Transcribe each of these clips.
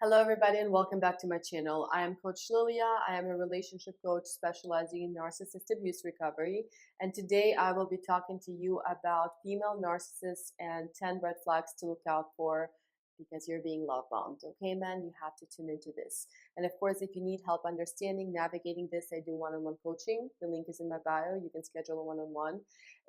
Hello everybody and welcome back to my channel. I am Coach Lilia. I am a relationship coach specializing in narcissist abuse recovery, and today I will be talking to you about female narcissists and 10 red flags to look out for because you're being love bombed. Okay, man, you have to tune into this. And of course, if you need help understanding, navigating this, I do one-on-one coaching. The link is in my bio. You can schedule a one-on-one.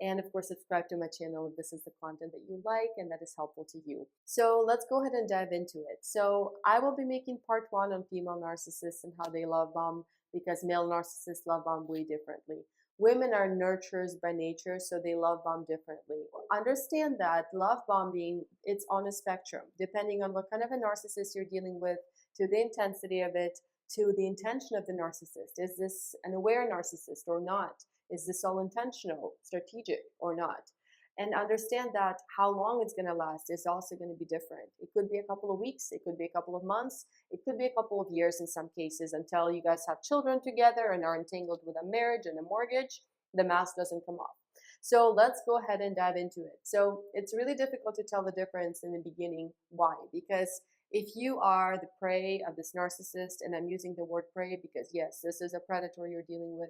And of course, subscribe to my channel if this is the content that you like and that is helpful to you. So let's go ahead and dive into it. So I will be making part one on female narcissists and how they love bomb, because male narcissists love bomb way differently. Women are nurturers by nature, so they love bomb differently. Understand that love bombing, it's on a spectrum, depending on what kind of a narcissist you're dealing with, to the intensity of it, to the intention of the narcissist. Is this an aware narcissist or not? Is this all intentional, strategic or not? And understand that how long it's going to last is also going to be different. It could be a couple of weeks, it could be a couple of months, it could be a couple of years in some cases, until you guys have children together and are entangled with a marriage and a mortgage. The mask doesn't come off. So let's go ahead and dive into it. So it's really difficult to tell the difference in the beginning. Why? Because if you are the prey of this narcissist, and I'm using the word prey because yes, this is a predator you're dealing with.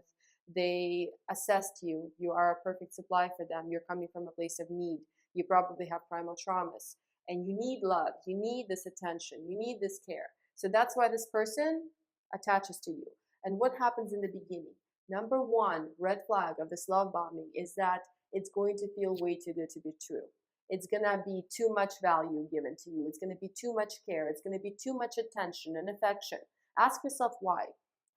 They assessed you. You are a perfect supply for them. You're coming from a place of need. You probably have primal traumas and you need love. You need this attention. You need this care. So that's why this person attaches to you. And what happens in the beginning? Number one red flag of this love bombing is that it's going to feel way too good to be true. It's going to be too much value given to you. It's going to be too much care. It's going to be too much attention and affection. Ask yourself why.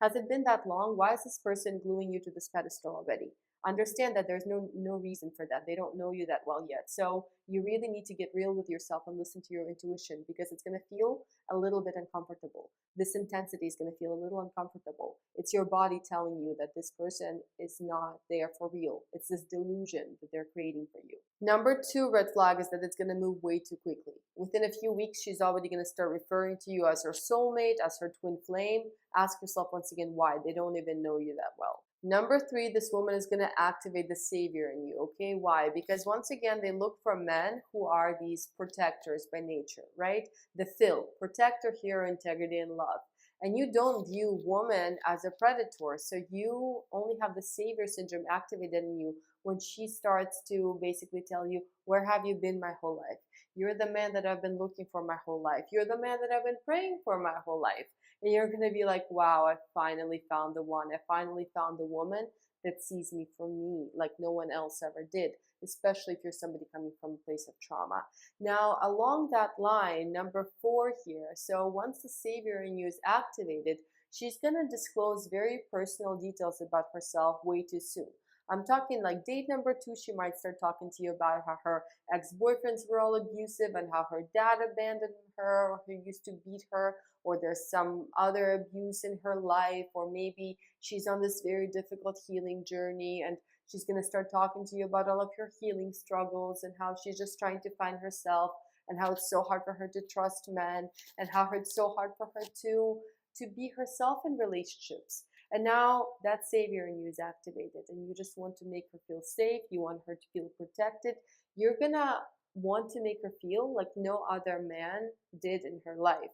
Has it been that long? Why is this person gluing you to this pedestal already? Understand that there's no reason for that. They don't know you that well yet. So you really need to get real with yourself and listen to your intuition, because it's going to feel a little bit uncomfortable. This intensity is going to feel a little uncomfortable. It's your body telling you that this person is not there for real. It's this delusion that they're creating for you. Number two red flag is that it's going to move way too quickly. Within a few weeks, she's already going to start referring to you as her soulmate, as her twin flame. Ask yourself once again why. They don't even know you that well. Number three, this woman is going to activate the savior in you. Okay, why? Because once again, they look for men who are these protectors by nature, right? The Phil, protector, hero, integrity, and love. And you don't view woman as a predator, so you only have the savior syndrome activated in you when she starts to basically tell you, where have you been my whole life? You're the man that I've been looking for my whole life. You're the man that I've been praying for my whole life. And you're going to be like, wow, I finally found the one. I finally found the woman that sees me for me like no one else ever did, especially if you're somebody coming from a place of trauma. Now, along that line, number four here, so once the savior in you is activated, she's going to disclose very personal details about herself way too soon. I'm talking like date number two, she might start talking to you about how her ex-boyfriends were all abusive and how her dad abandoned her, or who used to beat her, or there's some other abuse in her life, or maybe she's on this very difficult healing journey and she's going to start talking to you about all of her healing struggles and how she's just trying to find herself and how it's so hard for her to trust men and how it's so hard for her to be herself in relationships. And now that savior in you is activated and you just want to make her feel safe. You want her to feel protected. You're going to want to make her feel like no other man did in her life.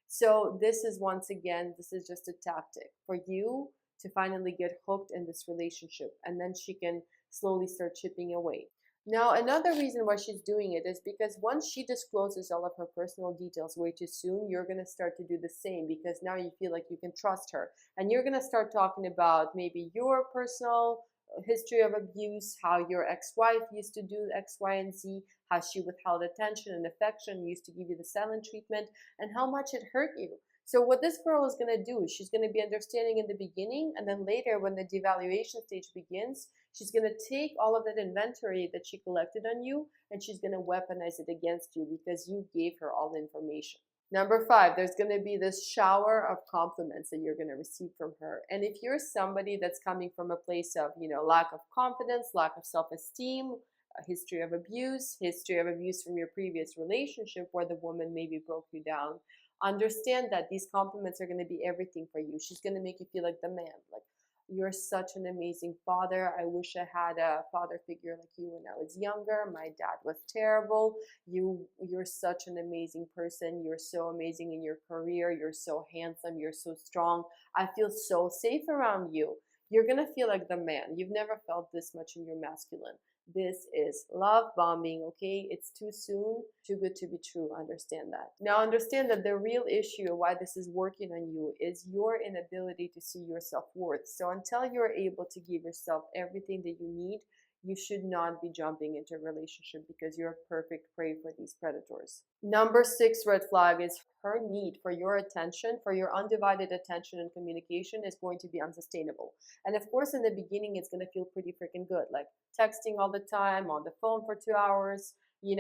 So this is, once again, this is just a tactic for you to finally get hooked in this relationship, and then she can slowly start chipping away. Now, another reason why she's doing it is because once she discloses all of her personal details way too soon, you're going to start to do the same, because now you feel like you can trust her. And you're going to start talking about maybe your personal history of abuse, how your ex-wife used to do X, Y, and Z, how she withheld attention and affection, used to give you the silent treatment, and how much it hurt you. So what this girl is going to do is she's going to be understanding in the beginning, and then later when the devaluation stage begins, she's going to take all of that inventory that she collected on you and she's going to weaponize it against you because you gave her all the information. Number five, there's going to be this shower of compliments that you're going to receive from her. And if you're somebody that's coming from a place of, lack of confidence, lack of self-esteem, a history of abuse from your previous relationship where the woman maybe broke you down, understand that these compliments are going to be everything for you. She's going to make you feel like the man, like, You're such an amazing father. I wish I had a father figure like you when I was younger. My dad was terrible. You're such an amazing person. You're so amazing in your career. You're so handsome. You're so strong. I feel so safe around you. You're gonna feel like the man. You've never felt this much in your masculine. This is love bombing, okay? It's too soon, too good to be true. Understand that. Now, understand that the real issue why this is working on you is your inability to see your self-worth. So until you're able to give yourself everything that you need, you should not be jumping into a relationship because you're a perfect prey for these predators. Number 6 red flag is her need for your attention, for your undivided attention and communication is going to be unsustainable. And of course, in the beginning, it's going to feel pretty freaking good, like texting all the time, on the phone for 2 hours, 2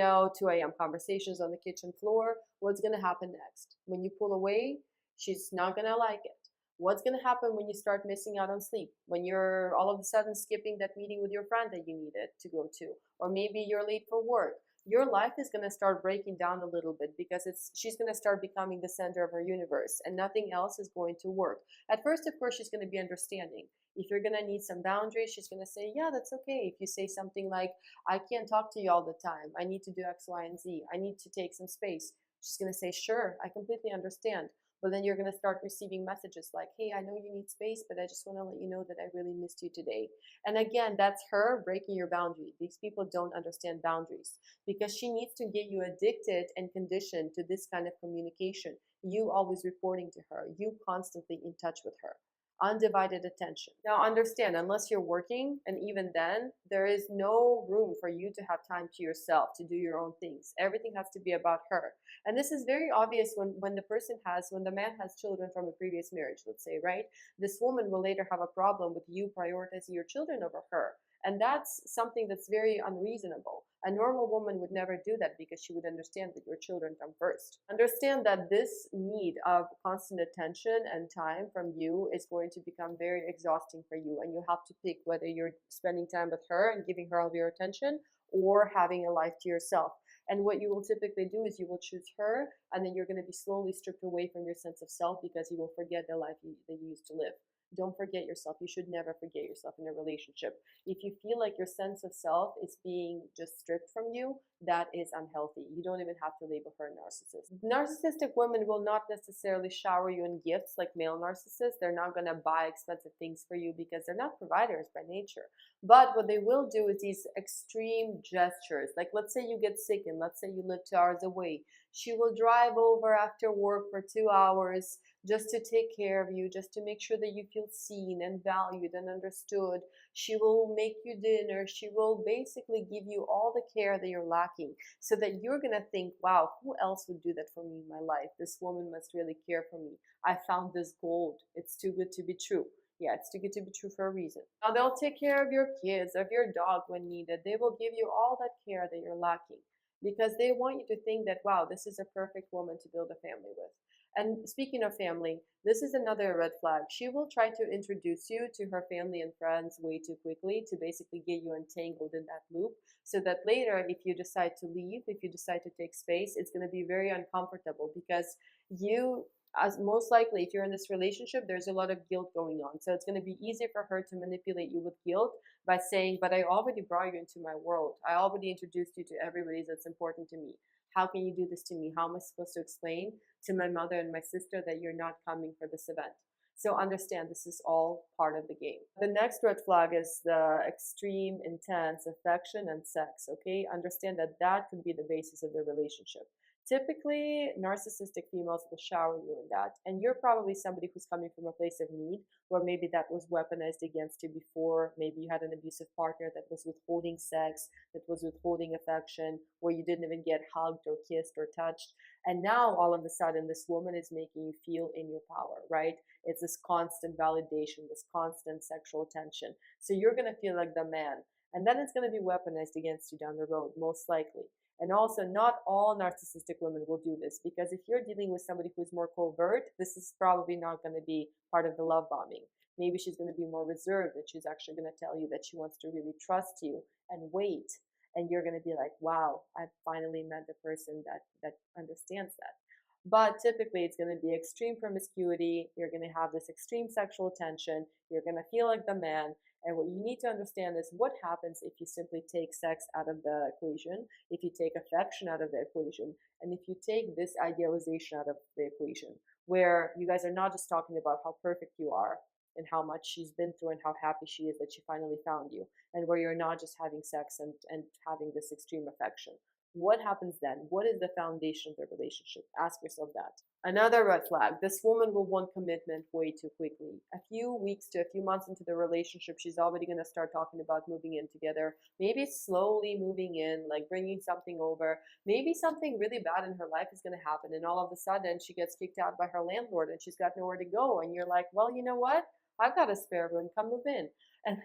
a.m. conversations on the kitchen floor. What's going to happen next? When you pull away, she's not going to like it. What's going to happen when you start missing out on sleep? When you're all of a sudden skipping that meeting with your friend that you needed to go to? Or maybe you're late for work. Your life is going to start breaking down a little bit because she's going to start becoming the center of her universe and nothing else is going to work. At first, of course, she's going to be understanding. If you're going to need some boundaries, she's going to say, yeah, that's okay. If you say something like, I can't talk to you all the time. I need to do X, Y, and Z. I need to take some space. She's going to say, sure, I completely understand. But then you're going to start receiving messages like, hey, I know you need space, but I just want to let you know that I really missed you today. And again, that's her breaking your boundary. These people don't understand boundaries because she needs to get you addicted and conditioned to this kind of communication. You always reporting to her, you constantly in touch with her. Undivided attention. Now understand, unless you're working, and even then, there is no room for you to have time to yourself, to do your own things. Everything has to be about her. And this is very obvious when the man has children from a previous marriage, let's say, right? This woman will later have a problem with you prioritizing your children over her. And that's something that's very unreasonable. A normal woman would never do that because she would understand that your children come first. Understand that this need of constant attention and time from you is going to become very exhausting for you. And you have to pick whether you're spending time with her and giving her all of your attention or having a life to yourself. And what you will typically do is you will choose her, and then you're going to be slowly stripped away from your sense of self because you will forget the life that you used to live. Don't forget yourself. You should never forget yourself in a relationship. If you feel like your sense of self is being just stripped from you, that is unhealthy. You don't even have to label her a narcissist. Narcissistic women will not necessarily shower you in gifts like male narcissists. They're not going to buy expensive things for you because they're not providers by nature. But what they will do is these extreme gestures. Like let's say you get sick and let's say you live 2 hours away. She will drive over after work for 2 hours just to take care of you, just to make sure that you feel seen and valued and understood. She will make you dinner. She will basically give you all the care that you're lacking so that you're going to think, wow, who else would do that for me in my life? This woman must really care for me. I found this gold. It's too good to be true. Yeah, it's too good to be true for a reason. Now, they'll take care of your kids, of your dog when needed. They will give you all that care that you're lacking because they want you to think that, wow, this is a perfect woman to build a family with. And speaking of family, this is another red flag. She will try to introduce you to her family and friends way too quickly to basically get you entangled in that loop so that later, if you decide to leave, if you decide to take space, it's going to be very uncomfortable because you, as most likely, if you're in this relationship, there's a lot of guilt going on. So it's going to be easier for her to manipulate you with guilt by saying, but I already brought you into my world. I already introduced you to everybody that's important to me. How can you do this to me? How am I supposed to explain to my mother and my sister that you're not coming for this event? So understand this is all part of the game. The next red flag is the extreme, intense affection and sex, okay? Understand that that could be the basis of the relationship. Typically, narcissistic females will shower you in that. And you're probably somebody who's coming from a place of need where maybe that was weaponized against you before. Maybe you had an abusive partner that was withholding sex, that was withholding affection, where you didn't even get hugged or kissed or touched. And now all of a sudden, this woman is making you feel in your power, right? It's this constant validation, this constant sexual tension. So you're going to feel like the man. And then it's going to be weaponized against you down the road, most likely. And also, not all narcissistic women will do this because if you're dealing with somebody who's more covert, this is probably not going to be part of the love bombing. Maybe she's going to be more reserved and she's actually going to tell you that she wants to really trust you and wait. And you're going to be like, wow, I finally met the person that understands that. But typically it's going to be extreme promiscuity. You're going to have this extreme sexual tension. You're going to feel like the man. And what you need to understand is what happens if you simply take sex out of the equation, if you take affection out of the equation, and if you take this idealization out of the equation, where you guys are not just talking about how perfect you are and how much she's been through and how happy she is that she finally found you, and where you're not just having sex and having this extreme affection. What happens then? What is the foundation of the relationship? Ask yourself that. Another red flag, this woman will want commitment way too quickly. A few weeks to a few months into the relationship, she's already going to start talking about moving in together. Maybe slowly moving in, like bringing something over. Maybe something really bad in her life is going to happen, and all of a sudden she gets kicked out by her landlord and she's got nowhere to go. And you're like, well, you know what? I've got a spare room. Come move in. And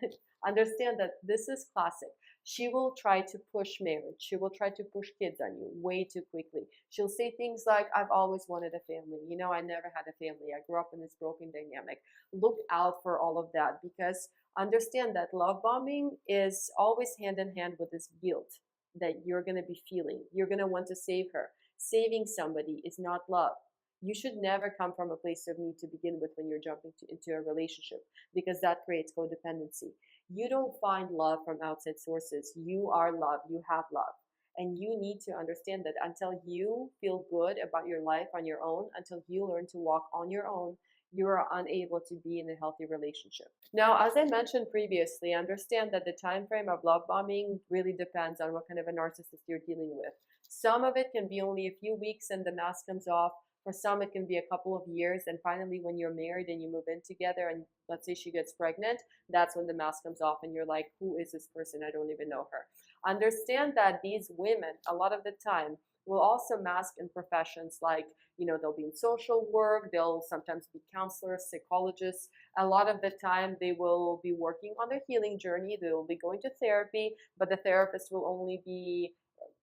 understand that this is classic. She will try to push marriage. She will try to push kids on you way too quickly. She'll say things like, I've always wanted a family. You know, I never had a family. I grew up in this broken dynamic. Look out for all of that, because understand that love bombing is always hand in hand with this guilt that you're going to be feeling. You're going to want to save her. Saving somebody is not love. You should never come from a place of need to begin with when you're jumping into a relationship, because that creates codependency. You don't find love from outside sources. You are love. You have love. And you need to understand that until you feel good about your life on your own, until you learn to walk on your own, you are unable to be in a healthy relationship. Now, as I mentioned previously, understand that the time frame of love bombing really depends on what kind of a narcissist you're dealing with. Some of it can be only a few weeks and the mask comes off. For some, it can be a couple of years. And finally, when you're married and you move in together, and let's say she gets pregnant, that's when the mask comes off and you're like, who is this person? I don't even know her. Understand that these women, a lot of the time, will also mask in professions like, they'll be in social work, they'll sometimes be counselors, psychologists. A lot of the time, they will be working on their healing journey, they will be going to therapy, but the therapist will only be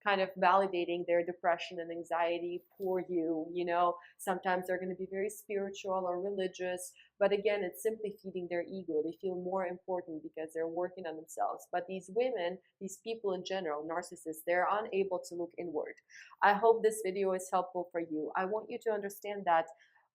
kind of validating their depression and anxiety for you. Sometimes they're going to be very spiritual or religious, but again, it's simply feeding their ego. They feel more important because they're working on themselves. But these women, these people in general, narcissists, they're unable to look inward. I hope this video is helpful for you. I want you to understand that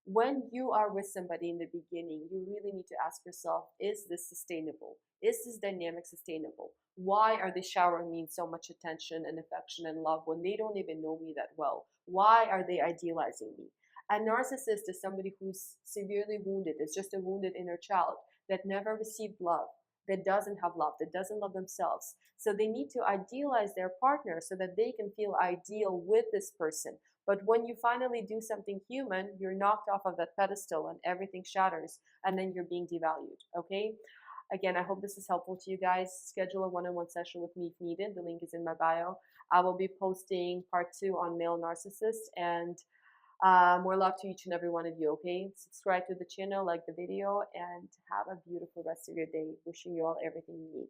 when you are with somebody in the beginning, you really need to ask yourself, is this sustainable? Is this dynamic sustainable? Why are they showering me so much attention and affection and love when they don't even know me that well? Why are they idealizing me? A narcissist is somebody who's severely wounded. It's just a wounded inner child that never received love, that doesn't have love, that doesn't love themselves. So they need to idealize their partner so that they can feel ideal with this person. But when you finally do something human, you're knocked off of that pedestal and everything shatters, and then you're being devalued, okay? Again, I hope this is helpful to you guys. Schedule a one-on-one session with me if needed. The link is in my bio. I will be posting part 2 on male narcissists, and more love to each and every one of you, okay? Subscribe to the channel, like the video, and have a beautiful rest of your day. Wishing you all everything you need.